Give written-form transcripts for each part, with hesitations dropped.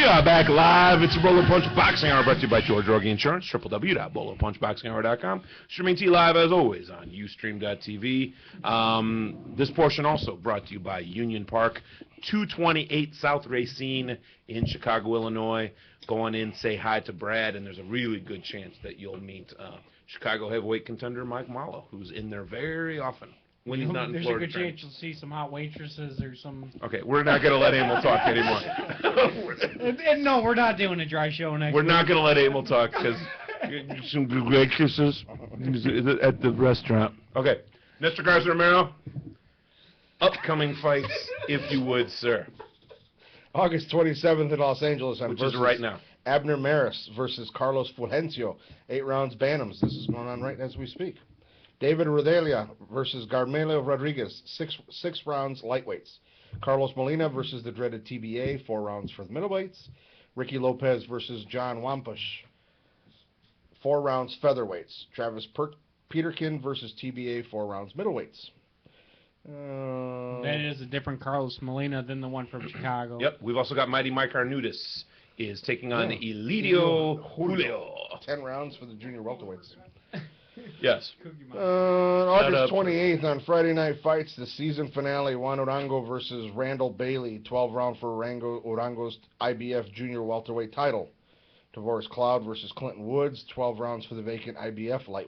We are back live. It's the Bolo Punch Boxing Hour brought to you by George Rogie Insurance, www.bolopunchboxinghour.com. Streaming to you live, as always, on Ustream.tv. This portion also brought to you by Union Park, 228 South Racine in Chicago, Illinois. Go on in, say hi to Brad, and there's a really good chance that you'll meet Chicago heavyweight contender Mike Malo, who's in there very often. When he's not in There's Florida. a good chance you'll see some hot waitresses or some... Okay, we're not going to let Emil talk anymore. No, we're not doing a dry show next We're week. not going to let Emil talk because some good waitresses at the restaurant. Okay, Mr. Garza Romero, upcoming fights, if you would, sir. August 27th in Los Angeles. Which is right now. Abner Maris versus Carlos Fulgencio, 8 rounds Bantams. This is going on right as we speak. David Rodelia versus Garmelio Rodriguez, six rounds lightweights. Carlos Molina versus the dreaded TBA, 4 rounds for the middleweights. Ricky Lopez versus John Wampush, 4 rounds featherweights. Travis Peterkin versus TBA, 4 rounds middleweights. That is a different Carlos Molina than the one from Chicago. Yep, we've also got Mighty Mike Arnudis is taking on Elidio Julio. 10 rounds for the junior welterweights. Yes. August 28th on Friday Night Fights, the season finale, Juan Urango versus Randall Bailey, 12 round for Urango's IBF junior welterweight title. Tavoris Cloud versus Clinton Woods, 12 rounds for the vacant IBF light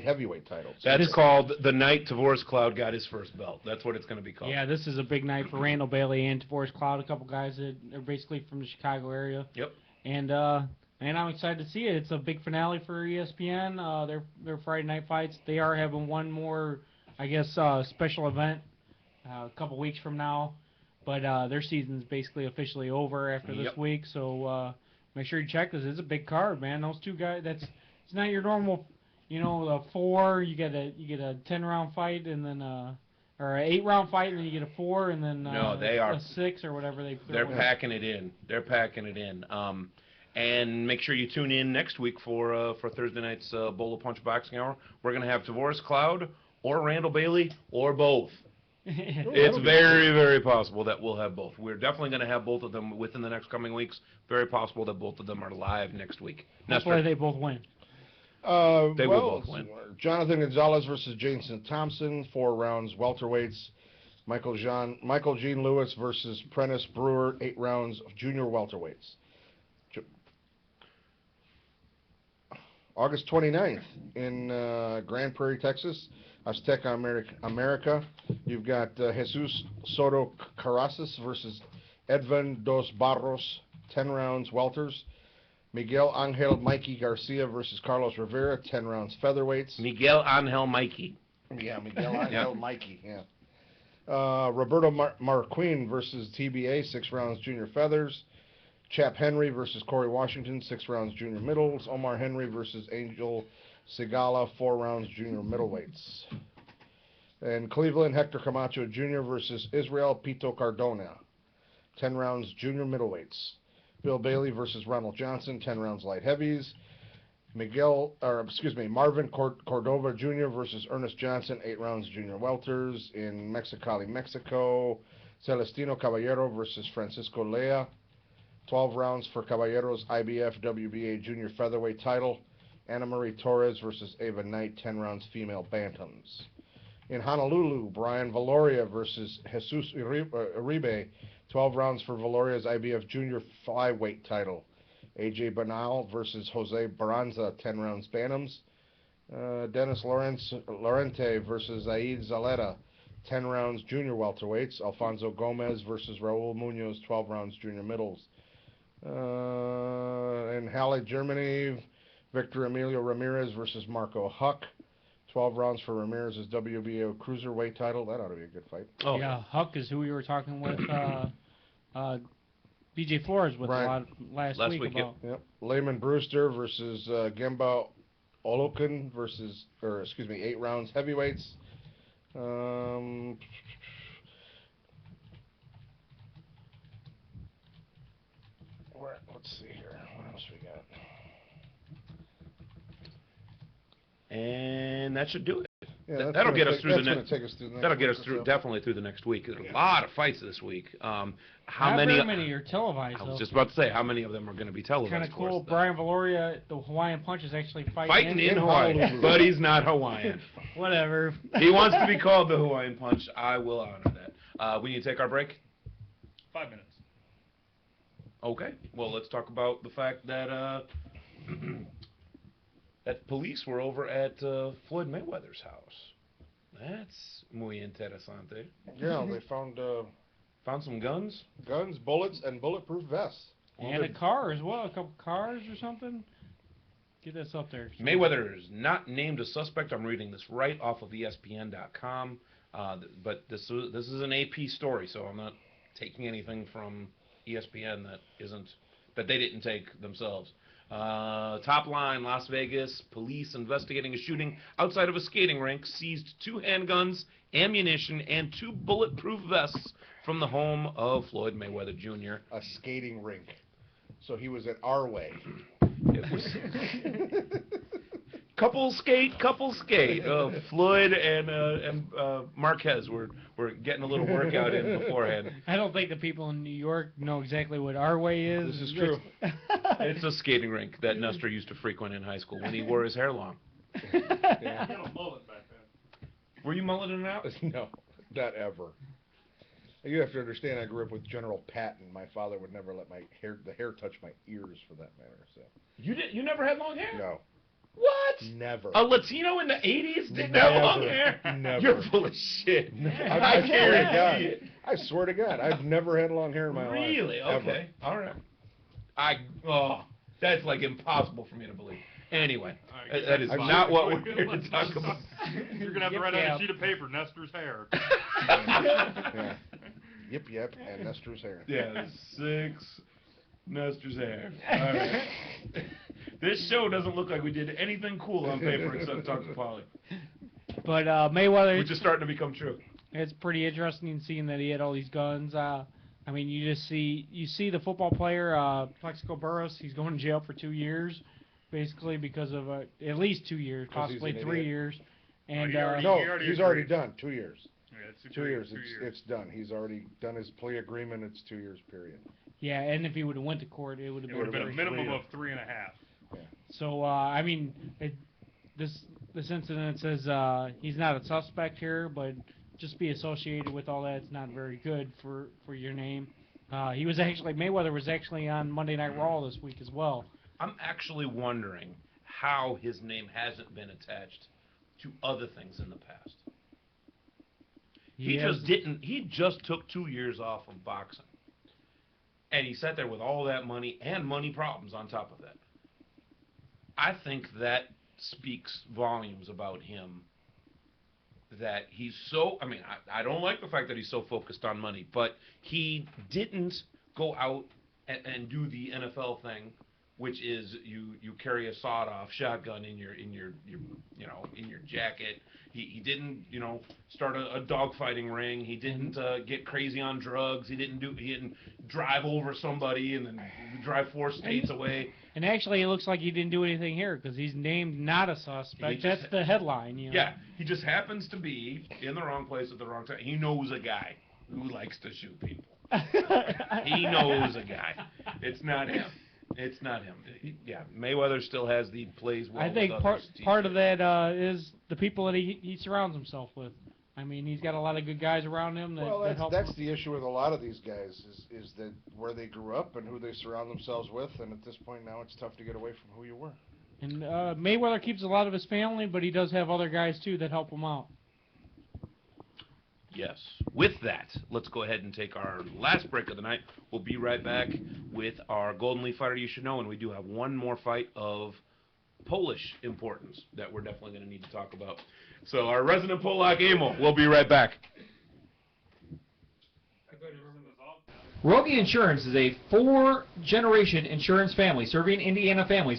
heavyweight title. So that's called the night Tavoris Cloud got his first belt. That's what it's going to be called. Yeah, this is a big night for Randall Bailey and Tavoris Cloud, a couple guys that are basically from the Chicago area. Yep. And I'm excited to see it. It's a big finale for ESPN. Their Friday night fights. They are having one more, I guess, special event a couple weeks from now. But their season's basically officially over after this week. So make sure you check this. It's a big card, man. Those two guys. It's not your normal, the 4. You get a 10-round fight and then or an 8-round fight and then you get a 4 and then they are a 6 or whatever they're packing it in. They're packing it in. And make sure you tune in next week for Thursday night's Bolo Punch Boxing Hour. We're going to have Tavoris Cloud or Randall Bailey or both. It's very, very possible that we'll have both. We're definitely going to have both of them within the next coming weeks. Very possible that both of them are live next week. That's why they both win. They will both win. Jonathan Gonzalez versus Jason Thompson, 4 rounds welterweights. Michael Jean Lewis versus Prentice Brewer, 8 rounds junior welterweights. August 29th in Grand Prairie, Texas, Azteca America. You've got Jesus Soto Carrasas versus Edwin Dos Barros, 10 rounds welters. Miguel Angel Mikey Garcia versus Carlos Rivera, 10 rounds featherweights. Miguel Angel Mikey. Yeah, Miguel Angel Mikey, yeah. Roberto Marquin versus TBA, 6 rounds junior feathers. Chap Henry versus Corey Washington, 6 rounds junior middles. Omar Henry versus Angel Segala, 4 rounds junior middleweights. And Cleveland, Hector Camacho Jr. versus Israel Pito Cardona, 10 rounds junior middleweights. Bill Bailey versus Ronald Johnson, 10 rounds light heavies. Marvin Cordova Jr. versus Ernest Johnson, 8 rounds junior welters. In Mexicali, Mexico, Celestino Caballero versus Francisco Lea, 12 rounds for Caballero's IBF WBA junior featherweight title. Ana Marie Torres versus Ava Knight, 10 rounds female bantams. In Honolulu, Brian Valoria versus Jesus Uribe, 12 rounds for Valoria's IBF junior flyweight title. AJ Banal versus Jose Baranza, 10 rounds bantams. Dennis Lorente versus Zaid Zaleta, 10 rounds junior welterweights. Alfonso Gomez versus Raul Munoz, 12 rounds junior middles. In Halle, Germany, Victor Emilio Ramirez versus Marco Huck, 12 rounds for Ramirez's WBO cruiserweight title. That ought to be a good fight. Oh yeah, Huck is who we were talking with BJ Flores with last week about. Yep. Layman Brewster versus Gemba Olokin versus 8 rounds heavyweights. Let's see here. What else we got? And that should do it. Yeah, that'll get us through the next. Take us through the next That'll get week us or through so. definitely through the next week. There's a lot of fights this week. How Not many? very many are televised, I though. was just about to say how many of them are going to be televised. Kind of for us, cool. though? Brian Valoria, the Hawaiian Punch, is actually Fighting in Hawaii, Honolulu. but he's not Hawaiian. Whatever. He wants to be called the Hawaiian Punch. I will honor that. We need to take our break. 5 minutes. Okay. Well, let's talk about the fact that that police were over at Floyd Mayweather's house. That's muy interesante. Yeah, they found Found some guns. guns, bullets, and bulletproof vests. And a car as well. A couple cars or something. Get this up there. Mayweather is not named a suspect. I'm reading this right off of ESPN.com. But this is an AP story, so I'm not taking anything from ESPN that they didn't take themselves. Top line, Las Vegas, police investigating a shooting outside of a skating rink seized 2 handguns, ammunition, and 2 bulletproof vests from the home of Floyd Mayweather Jr. A skating rink. So he was at our way. It was couple skate. Floyd and Marquez were getting a little workout in beforehand. I don't think the people in New York know exactly what our way is. This is true. It's a skating rink that Nestor used to frequent in high school when he wore his hair long. You had a mullet back then. Were you mulleting out? No, not ever. You have to understand, I grew up with General Patton. My father would never let the hair touch my ears, for that matter. So You never had long hair? no, What? never. A Latino in the 80s didn't have long Never. hair? Never. You're full of shit. I swear to guarantee it. God. I swear to God, I've never had long hair in my life. Really? Ever. Okay. All right. That's like impossible for me to believe. Anyway, All right, that is I've not seen- what we're here to talk about. You're gonna have to write on a sheet of paper, Nestor's hair. Yeah. Yep, and Nestor's hair. Yeah, 6 Nestor's hair. All right. This show doesn't look like we did anything cool on paper except talk to Polly, But Mayweather, which is starting to become true. it's pretty interesting seeing that he had all these guns. I mean, you see the football player, Plexico Burress. He's going to jail for 2 years, basically because of at least 2 years, 'Cause he's possibly an 3 idiot. years. And he already- No, He already he's already agreed. done 2 years. Yeah, it's 2 years. 2 years. It's done. He's already done his plea agreement. It's 2 years period. yeah, and if he would have went to court, it would have It would have been a very- minimum clear. of 3.5. So I mean, this incident says he's not a suspect here, but just be associated with all that, it's not very good for your name. Mayweather was actually on Monday Night Raw this week as well. I'm actually wondering how his name hasn't been attached to other things in the past. He just took 2 years off from boxing. And he sat there with all that money and money problems on top of that. I think that speaks volumes about him, that he's so, I don't like the fact that he's so focused on money, but he didn't go out and do the NFL thing, which is you carry a sawed-off shotgun in your jacket. He didn't start a dogfighting ring. He didn't get crazy on drugs. He didn't drive over somebody and then drive 4 states away. And actually, it looks like he didn't do anything here because he's named not a suspect. That's the headline. Yeah, he just happens to be in the wrong place at the wrong time. He knows a guy who likes to shoot people. He knows a guy. It's not him. It's not him. Yeah, Mayweather still has the plays well. I think with others part of that is the people that he surrounds himself with. I mean, he's got a lot of good guys around him that help that's him. the issue with a lot of these guys is that where they grew up and who they surround themselves with, and at this point now it's tough to get away from who you were. And Mayweather keeps a lot of his family, but he does have other guys too that help him out. Yes. With that, let's go ahead and take our last break of the night. We'll be right back with our Golden Leaf fighter you should know, and we do have one more fight of Polish importance that we're definitely going to need to talk about. So our resident Polak Emil, we'll be right back. Rogie Insurance is a 4-generation insurance family serving Indiana families